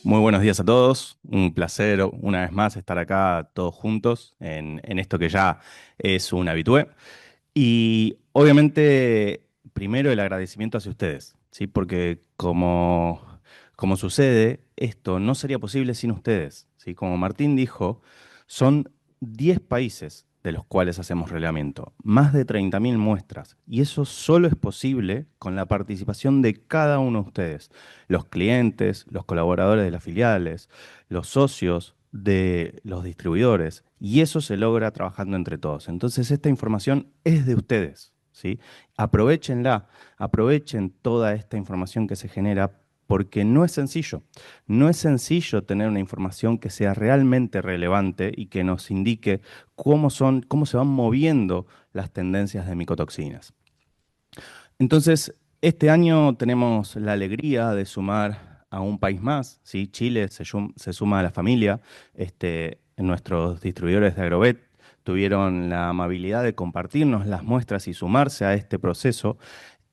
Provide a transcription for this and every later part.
Muy buenos días a todos. Un placer una vez más estar acá todos juntos en esto que ya es un habitué. Y obviamente, primero el agradecimiento hacia ustedes, ¿sí? Porque como sucede, esto no sería posible sin ustedes, ¿sí? Como Martín dijo, son 10 países de los cuales hacemos relevamiento, más de 30.000 muestras, y eso solo es posible con la participación de cada uno de ustedes, los clientes, los colaboradores de las filiales, los socios de los distribuidores, y eso se logra trabajando entre todos. Entonces, esta información es de ustedes, ¿sí? Aprovechenla, aprovechen toda esta información que se genera porque no es sencillo. No es sencillo tener una información que sea realmente relevante y que nos indique cómo se van moviendo las tendencias de micotoxinas. Entonces, este año tenemos la alegría de sumar a un país más, ¿sí? Chile se suma a la familia. Nuestros distribuidores de Agrovet tuvieron la amabilidad de compartirnos las muestras y sumarse a este proceso.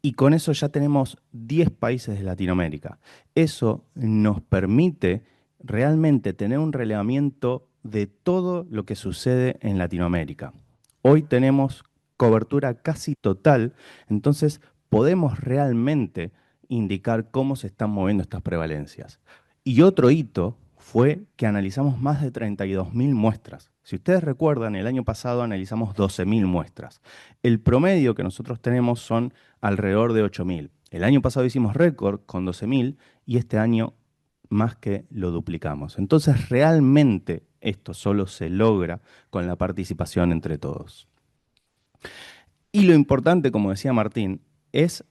Y con eso ya tenemos 10 países de Latinoamérica. Eso nos permite realmente tener un relevamiento de todo lo que sucede en Latinoamérica. Hoy tenemos cobertura casi total, entonces podemos realmente indicar cómo se están moviendo estas prevalencias. Y otro hito fue que analizamos más de 32.000 muestras. Si ustedes recuerdan, el año pasado analizamos 12.000 muestras. El promedio que nosotros tenemos son alrededor de 8.000. El año pasado hicimos récord con 12.000 y este año más que lo duplicamos. Entonces, realmente esto solo se logra con la participación entre todos. Y lo importante, como decía Martín, es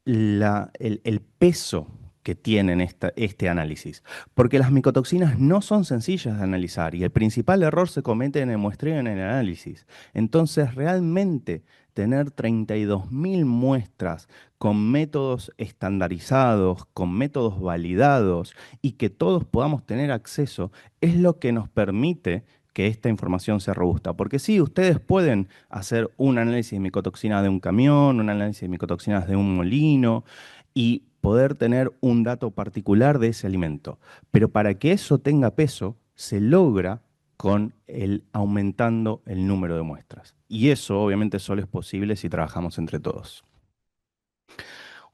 el peso que tienen este análisis, porque las micotoxinas no son sencillas de analizar y el principal error se comete en el muestreo y en el análisis. Entonces, realmente tener 32.000 muestras con métodos estandarizados, con métodos validados y que todos podamos tener acceso es lo que nos permite que esta información sea robusta. Porque sí, ustedes pueden hacer un análisis de micotoxinas de un camión, un análisis de micotoxinas de un molino y poder tener un dato particular de ese alimento. Pero para que eso tenga peso, se logra con el aumentando el número de muestras. Y eso obviamente solo es posible si trabajamos entre todos.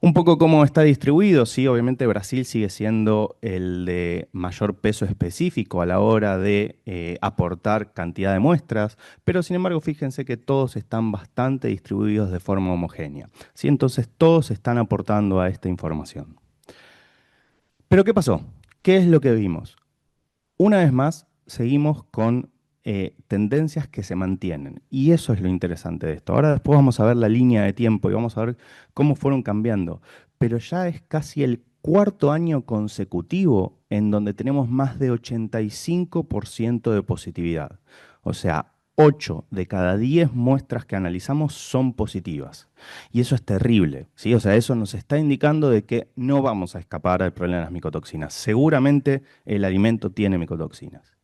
Un poco cómo está distribuido, sí, obviamente Brasil sigue siendo el de mayor peso específico a la hora de aportar cantidad de muestras, pero sin embargo fíjense que todos están bastante distribuidos de forma homogénea, ¿sí? Entonces todos están aportando a esta información. Pero ¿qué pasó? ¿Qué es lo que vimos? Una vez más, seguimos con tendencias que se mantienen. Y eso es lo interesante de esto. Ahora después vamos a ver la línea de tiempo y vamos a ver cómo fueron cambiando. Pero ya es casi el cuarto año consecutivo en donde tenemos más de 85% de positividad. O sea, 8 de cada 10 muestras que analizamos son positivas. Y eso es terrible, ¿sí? O sea, eso nos está indicando de que no vamos a escapar al problema de las micotoxinas. Seguramente el alimento tiene micotoxinas.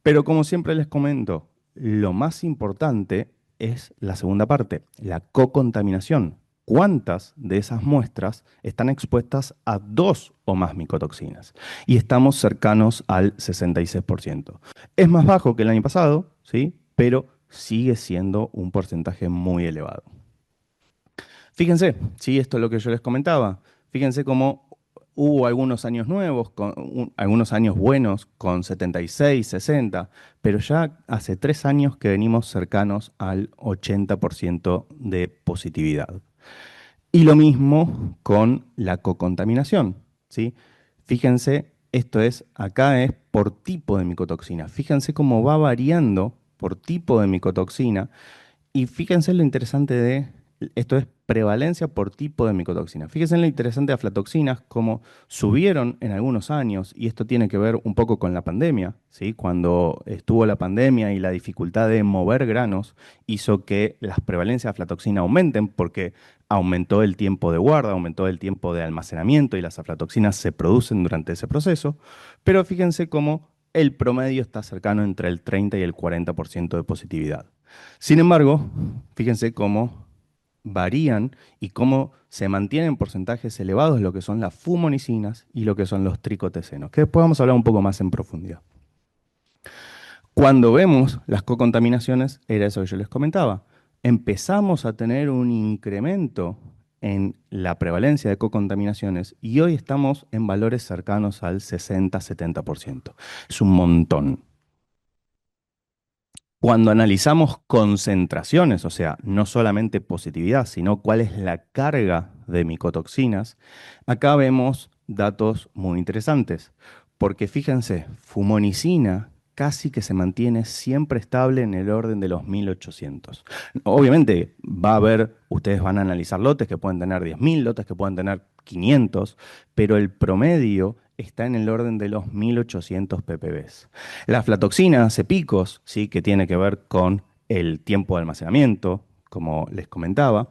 Pero como siempre les comento, lo más importante es la segunda parte, la cocontaminación. ¿Cuántas de esas muestras están expuestas a dos o más micotoxinas? Y estamos cercanos al 66%. Es más bajo que el año pasado, ¿sí? Pero sigue siendo un porcentaje muy elevado. Fíjense, sí, esto es lo que yo les comentaba. Fíjense cómo hubo algunos años nuevos, algunos años buenos con 76, 60, pero ya hace 3 años que venimos cercanos al 80% de positividad. Y lo mismo con la cocontaminación, ¿sí? Fíjense, acá es por tipo de micotoxina. Fíjense cómo va variando por tipo de micotoxina y fíjense lo interesante esto es prevalencia por tipo de micotoxina. Fíjense en lo interesante de aflatoxinas, como subieron en algunos años, y esto tiene que ver un poco con la pandemia, ¿sí? Cuando estuvo la pandemia y la dificultad de mover granos hizo que las prevalencias de aflatoxina aumenten porque aumentó el tiempo de guarda, aumentó el tiempo de almacenamiento y las aflatoxinas se producen durante ese proceso. Pero fíjense cómo el promedio está cercano entre el 30 y el 40% de positividad. Sin embargo, fíjense cómo varían y cómo se mantienen porcentajes elevados lo que son las fumonicinas y lo que son los tricotecenos, que después vamos a hablar un poco más en profundidad. Cuando vemos las cocontaminaciones, era eso que yo les comentaba. Empezamos a tener un incremento en la prevalencia de cocontaminaciones y hoy estamos en valores cercanos al 60-70%. Es un montón. Cuando analizamos concentraciones, o sea, no solamente positividad, sino cuál es la carga de micotoxinas, acá vemos datos muy interesantes. Porque fíjense, fumonicina casi que se mantiene siempre estable en el orden de los 1800. Obviamente va a haber, ustedes van a analizar lotes que pueden tener 10.000, lotes que pueden tener 500, pero el promedio está en el orden de los 1800 ppb. La aflatoxina hace picos, ¿sí? Que tiene que ver con el tiempo de almacenamiento, como les comentaba,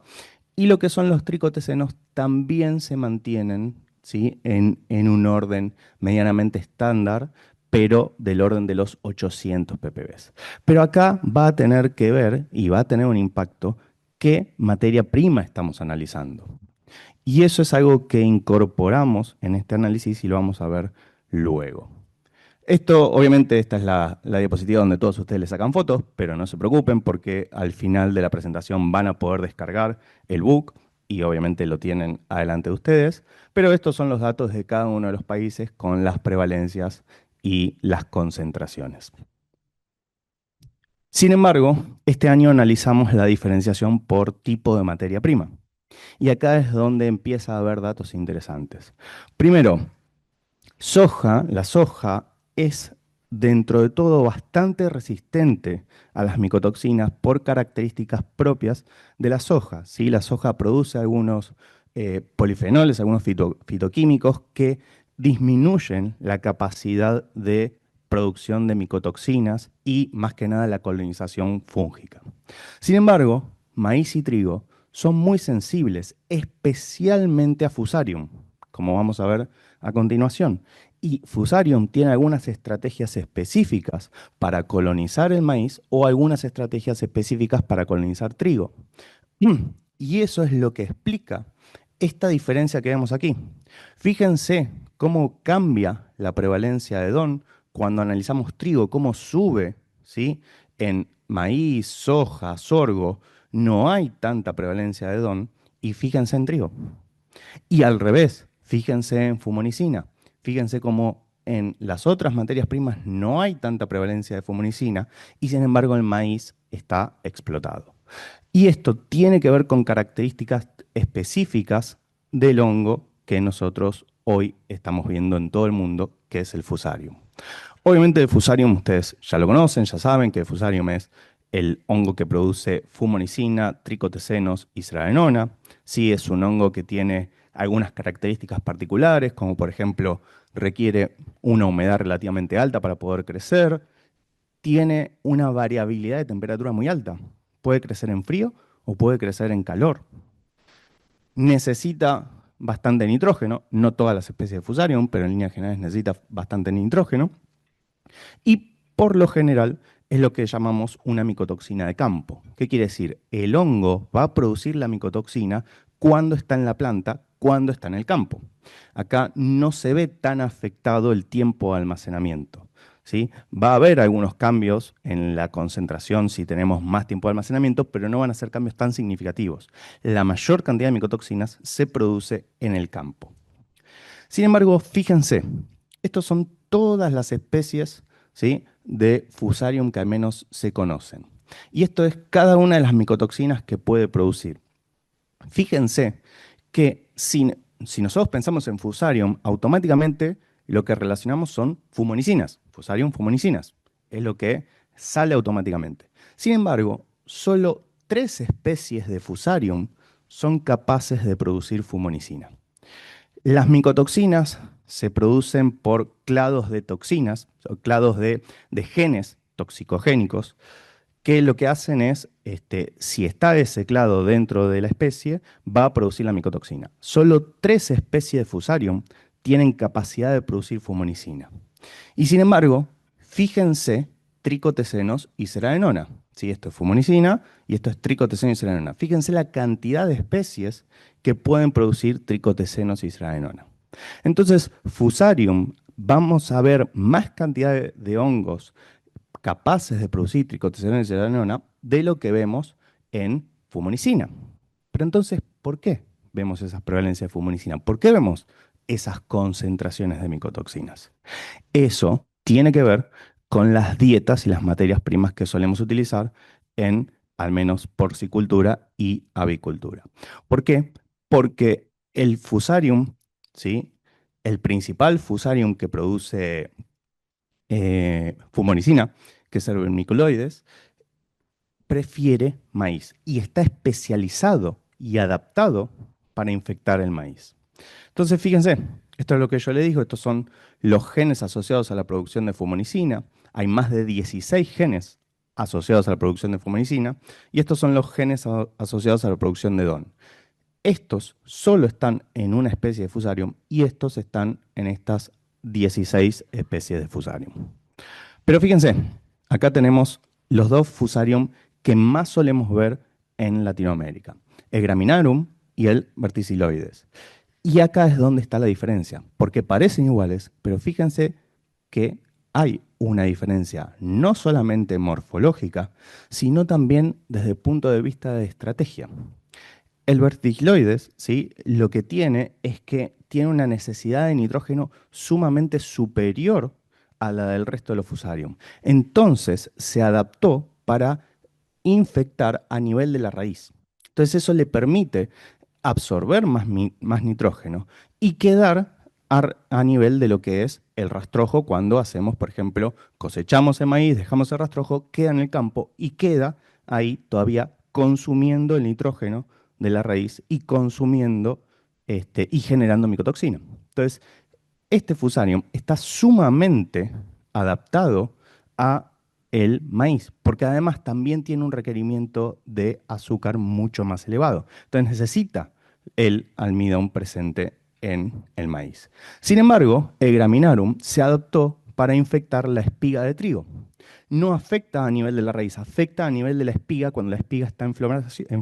y lo que son los tricotecenos también se mantienen, ¿sí? En un orden medianamente estándar, pero del orden de los 800 ppb. Pero acá va a tener que ver y va a tener un impacto qué materia prima estamos analizando. Y eso es algo que incorporamos en este análisis y lo vamos a ver luego. Esto, obviamente, esta es la diapositiva donde todos ustedes le sacan fotos, pero no se preocupen porque al final de la presentación van a poder descargar el book y obviamente lo tienen adelante de ustedes, pero estos son los datos de cada uno de los países con las prevalencias y las concentraciones. Sin embargo, este año analizamos la diferenciación por tipo de materia prima. Y acá es donde empieza a haber datos interesantes. Primero, la soja es dentro de todo bastante resistente a las micotoxinas por características propias de la soja. ¿Sí? La soja produce algunos polifenoles, algunos fitoquímicos que disminuyen la capacidad de producción de micotoxinas y más que nada la colonización fúngica. Sin embargo, maíz y trigo son muy sensibles, especialmente a Fusarium, como vamos a ver a continuación. Y Fusarium tiene algunas estrategias específicas para colonizar el maíz o algunas estrategias específicas para colonizar trigo. Y eso es lo que explica esta diferencia que vemos aquí. Fíjense cómo cambia la prevalencia de DON cuando analizamos trigo, cómo sube, ¿sí? En maíz, soja, sorgo, no hay tanta prevalencia de DON y fíjense en trigo. Y al revés, fíjense en fumonicina. Fíjense cómo en las otras materias primas no hay tanta prevalencia de fumonicina y sin embargo el maíz está explotado. Y esto tiene que ver con características específicas del hongo que nosotros hoy estamos viendo en todo el mundo, que es el Fusarium. Obviamente el Fusarium ustedes ya lo conocen, ya saben que el Fusarium es el hongo que produce fumonicina, tricotecenos y seradenona. Sí, es un hongo que tiene algunas características particulares, como por ejemplo requiere una humedad relativamente alta para poder crecer, tiene una variabilidad de temperatura muy alta. Puede crecer en frío o puede crecer en calor. Necesita bastante nitrógeno, no todas las especies de Fusarium, pero en líneas generales necesita bastante nitrógeno. Y por lo general es lo que llamamos una micotoxina de campo. ¿Qué quiere decir? El hongo va a producir la micotoxina cuando está en la planta, cuando está en el campo. Acá no se ve tan afectado el tiempo de almacenamiento. ¿Sí? Va a haber algunos cambios en la concentración si tenemos más tiempo de almacenamiento, pero no van a ser cambios tan significativos. La mayor cantidad de micotoxinas se produce en el campo. Sin embargo, fíjense, estos son todas las especies, ¿sí? De Fusarium que al menos se conocen. Y esto es cada una de las micotoxinas que puede producir. Fíjense que si nosotros pensamos en Fusarium, automáticamente lo que relacionamos son fumonicinas. Fusarium, fumonicinas. Es lo que sale automáticamente. Sin embargo, solo 3 especies de Fusarium son capaces de producir fumonicina. Las micotoxinas se producen por clados de toxinas, o clados de genes toxicogénicos, que lo que hacen es, si está ese clado dentro de la especie, va a producir la micotoxina. Solo 3 especies de Fusarium tienen capacidad de producir fumonicina. Y sin embargo, fíjense tricotecenos y seradenona. ¿Sí? Esto es fumonicina y esto es tricoteceno y seradenona. Fíjense la cantidad de especies que pueden producir tricotecenos y seradenona. Entonces, Fusarium, vamos a ver más cantidad de hongos capaces de producir tricotecenos y seradenona de lo que vemos en fumonicina. Pero entonces, ¿por qué vemos esas prevalencias de fumonicina? ¿Por qué vemos esas concentraciones de micotoxinas? Eso tiene que ver con las dietas y las materias primas que solemos utilizar en, al menos, porcicultura y avicultura. ¿Por qué? Porque el fusarium, ¿sí? El principal fusarium que produce fumonicina, que es el vermiculoides, prefiere maíz y está especializado y adaptado para infectar el maíz. Entonces, fíjense, esto es lo que yo le digo, estos son los genes asociados a la producción de fumonicina. Hay más de 16 genes asociados a la producción de fumonicina y estos son los genes asociados a la producción de DON. Estos solo están en una especie de Fusarium y estos están en estas 16 especies de Fusarium. Pero fíjense, acá tenemos los dos Fusarium que más solemos ver en Latinoamérica, el Graminarum y el Verticiloides. Y acá es donde está la diferencia, porque parecen iguales, pero fíjense que hay una diferencia no solamente morfológica, sino también desde el punto de vista de estrategia. El verticloides, ¿sí? Lo que tiene es que tiene una necesidad de nitrógeno sumamente superior a la del resto de los fusarium. Entonces se adaptó para infectar a nivel de la raíz. Entonces eso le permite absorber más nitrógeno y quedar a nivel de lo que es el rastrojo cuando hacemos, por ejemplo, cosechamos el maíz, dejamos el rastrojo, queda en el campo y queda ahí todavía consumiendo el nitrógeno de la raíz y consumiendo y generando micotoxina. Entonces, este fusarium está sumamente adaptado a el maíz, porque además también tiene un requerimiento de azúcar mucho más elevado. Entonces necesita el almidón presente en el maíz. Sin embargo, el Graminarum se adaptó para infectar la espiga de trigo. No afecta a nivel de la raíz, afecta a nivel de la espiga cuando la espiga está en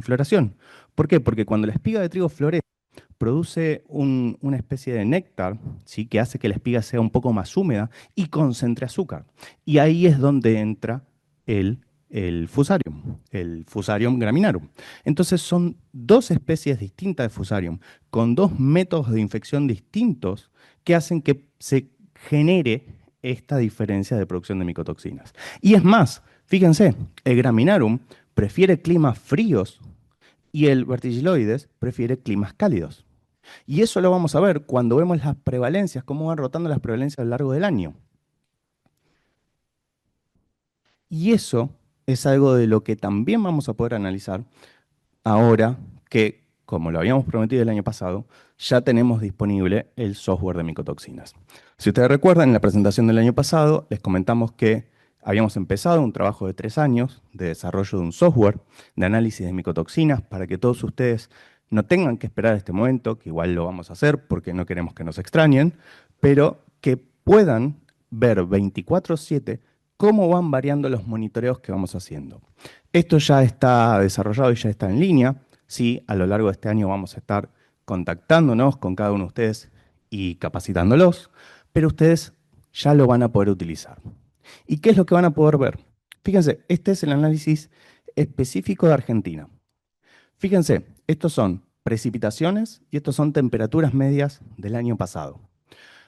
floración. ¿Por qué? Porque cuando la espiga de trigo florece, produce una especie de néctar, ¿sí? Que hace que la espiga sea un poco más húmeda y concentre azúcar. Y ahí es donde entra el Fusarium graminarum. Entonces son dos especies distintas de Fusarium, con dos métodos de infección distintos que hacen que se genere esta diferencia de producción de micotoxinas. Y es más, fíjense, el Graminarum prefiere climas fríos y el Verticiloides prefiere climas cálidos. Y eso lo vamos a ver cuando vemos las prevalencias, cómo van rotando las prevalencias a lo largo del año. Y eso es algo de lo que también vamos a poder analizar ahora que, como lo habíamos prometido el año pasado, ya tenemos disponible el software de micotoxinas. Si ustedes recuerdan, en la presentación del año pasado les comentamos que habíamos empezado un trabajo de 3 años de desarrollo de un software de análisis de micotoxinas para que todos ustedes no tengan que esperar este momento, que igual lo vamos a hacer porque no queremos que nos extrañen, pero que puedan ver 24/7 cómo van variando los monitoreos que vamos haciendo. Esto ya está desarrollado y ya está en línea. Sí, a lo largo de este año vamos a estar contactándonos con cada uno de ustedes y capacitándolos, pero ustedes ya lo van a poder utilizar. ¿Y qué es lo que van a poder ver? Fíjense, este es el análisis específico de Argentina. Fíjense, estos son precipitaciones y estos son temperaturas medias del año pasado.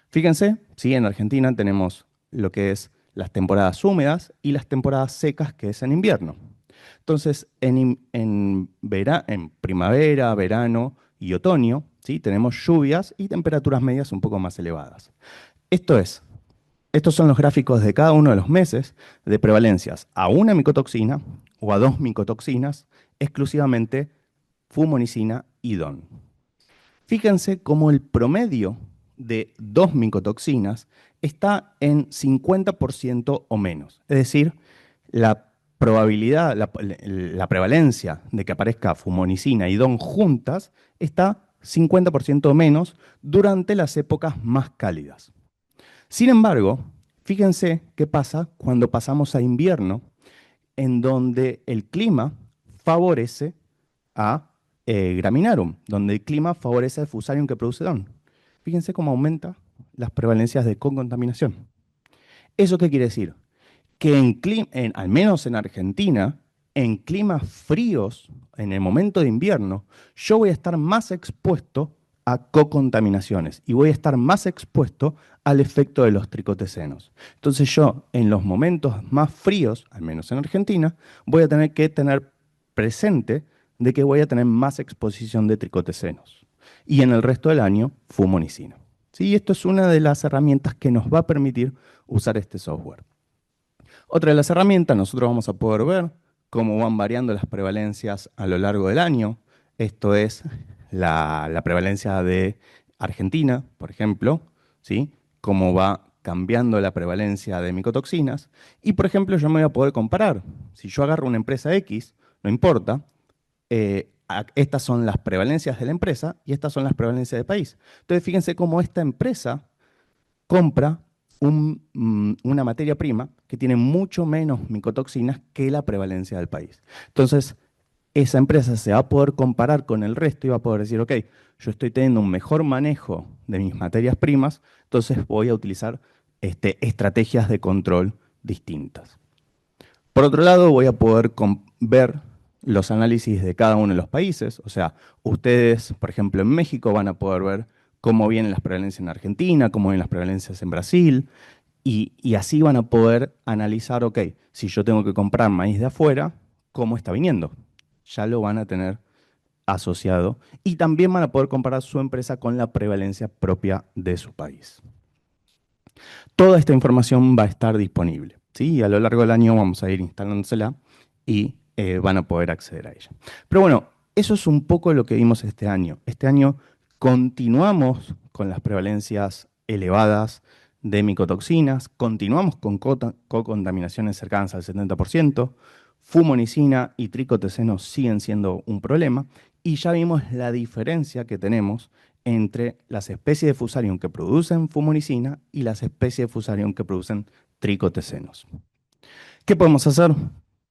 Fíjense, sí, en Argentina tenemos lo que es las temporadas húmedas y las temporadas secas, que es en invierno. Entonces, en primavera, verano y otoño, ¿sí? Tenemos lluvias y temperaturas medias un poco más elevadas. Estos son los gráficos de cada uno de los meses de prevalencias a una micotoxina o a dos micotoxinas, exclusivamente fumonicina y DON. Fíjense cómo el promedio de dos micotoxinas está en 50% o menos. Es decir, la probabilidad, la prevalencia de que aparezca fumonicina y DON juntas está 50% o menos durante las épocas más cálidas. Sin embargo, Fíjense qué pasa cuando pasamos a invierno, en donde el clima favorece a Graminarum, donde el clima favorece al Fusarium que produce DON. Fíjense cómo aumenta las prevalencias de contaminación. ¿Eso qué quiere decir? Que al menos en Argentina, en climas fríos, en el momento de invierno, yo voy a estar más expuesto a co-contaminaciones y voy a estar más expuesto al efecto de los tricotecenos. Entonces yo, en los momentos más fríos, al menos en Argentina, voy a tener que tener presente de que voy a tener más exposición de tricotecenos. Y en el resto del año, fumonicina. ¿Sí? Esto es una de las herramientas que nos va a permitir usar este software. Otra de las herramientas, nosotros vamos a poder ver cómo van variando las prevalencias a lo largo del año. Esto es la prevalencia de Argentina, por ejemplo, ¿sí? Cómo va cambiando la prevalencia de micotoxinas. Y, por ejemplo, yo me voy a poder comparar. Si yo agarro una empresa X, no importa, estas son las prevalencias de la empresa y estas son las prevalencias del país. Entonces, fíjense cómo esta empresa compra una materia prima que tiene mucho menos micotoxinas que la prevalencia del país. Entonces, esa empresa se va a poder comparar con el resto y va a poder decir, ok, yo estoy teniendo un mejor manejo de mis materias primas, entonces voy a utilizar estrategias de control distintas. Por otro lado, voy a poder ver los análisis de cada uno de los países. O sea, ustedes, por ejemplo, en México van a poder ver cómo vienen las prevalencias en Argentina, cómo vienen las prevalencias en Brasil, y así van a poder analizar, ok, si yo tengo que comprar maíz de afuera, ¿cómo está viniendo? Ya lo van a tener asociado y también van a poder comparar su empresa con la prevalencia propia de su país. Toda esta información va a estar disponible, ¿sí? Y a lo largo del año vamos a ir instalándosela y van a poder acceder a ella. Pero bueno, eso es un poco lo que vimos este año. Este año continuamos con las prevalencias elevadas de micotoxinas, continuamos con co-contaminaciones cercanas al 70%, fumonicina y tricoteceno siguen siendo un problema, y ya vimos la diferencia que tenemos entre las especies de Fusarium que producen fumonicina y las especies de Fusarium que producen tricotecenos. ¿Qué podemos hacer?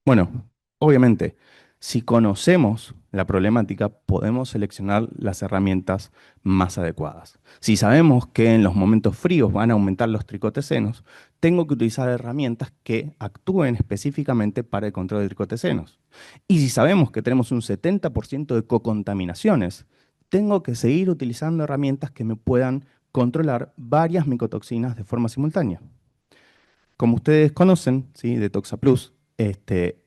Bueno, obviamente, si conocemos la problemática, podemos seleccionar las herramientas más adecuadas. Si sabemos que en los momentos fríos van a aumentar los tricotecenos, tengo que utilizar herramientas que actúen específicamente para el control de tricotecenos. Y si sabemos que tenemos un 70% de cocontaminaciones, tengo que seguir utilizando herramientas que me puedan controlar varias micotoxinas de forma simultánea. Como ustedes conocen, ¿sí? Detoxa Plus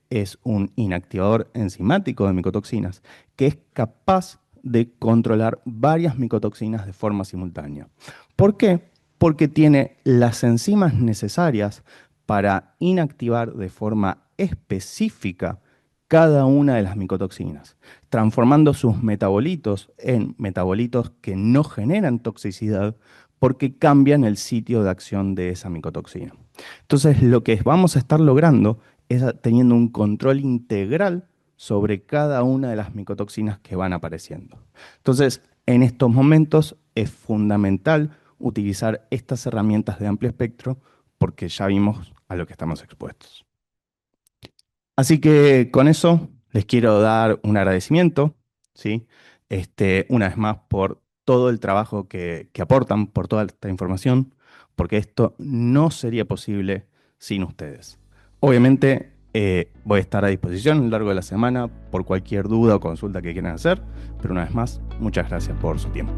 es un inactivador enzimático de micotoxinas que es capaz de controlar varias micotoxinas de forma simultánea. ¿Por qué? Porque tiene las enzimas necesarias para inactivar de forma específica cada una de las micotoxinas, transformando sus metabolitos en metabolitos que no generan toxicidad porque cambian el sitio de acción de esa micotoxina. Entonces, lo que vamos a estar logrando es teniendo un control integral sobre cada una de las micotoxinas que van apareciendo. Entonces, en estos momentos es fundamental utilizar estas herramientas de amplio espectro porque ya vimos a lo que estamos expuestos. Así que con eso les quiero dar un agradecimiento, ¿sí? Una vez más por todo el trabajo que aportan, por toda esta información, porque esto no sería posible sin ustedes. Obviamente voy a estar a disposición a lo largo de la semana por cualquier duda o consulta que quieran hacer, pero una vez más, muchas gracias por su tiempo.